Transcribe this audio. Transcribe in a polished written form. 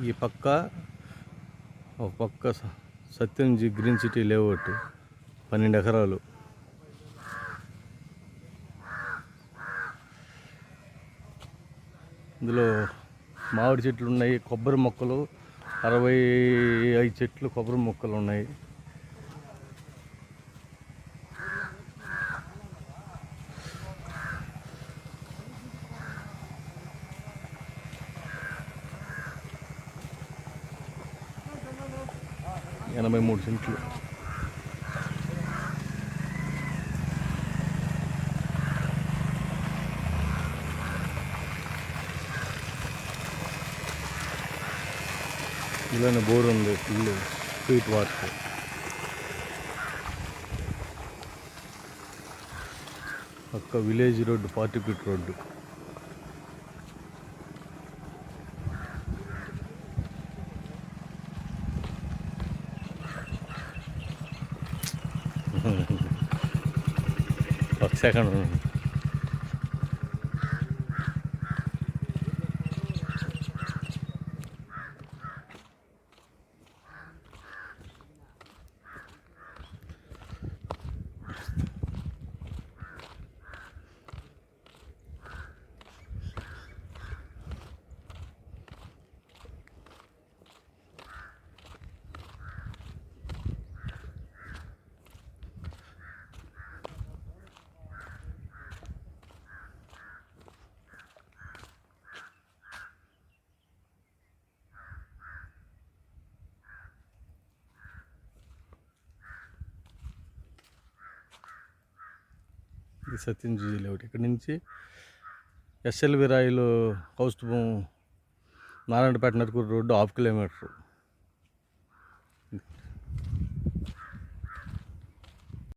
ఈ పక్క ఒక పక్క సత్యంజీ గ్రీన్ సిటీ లేఅవుట్ 12 ఎకరాలు. ఇందులో మామిడి చెట్లు ఉన్నాయి, కొబ్బరి మొక్కలు 65 చెట్లు కొబ్బరి మొక్కలు ఉన్నాయి. ఎనభై 83 సెంట్లు. ఇలానే బోర్ ఉంది, ఫుల్ స్ట్రీట్ వాటర్. పక్క విలేజ్ రోడ్డు, 40 ఫీట్ రోడ్డు. ఒక సెకండ్. ఇది సత్యంజీ లేఅవుట్. ఇక్కడ నుంచి ఎస్ఎల్వి రాయిలు కౌస్తుభం నారాయణపేట నరుకూరు రోడ్డు 1/2 కిలోమీటర్.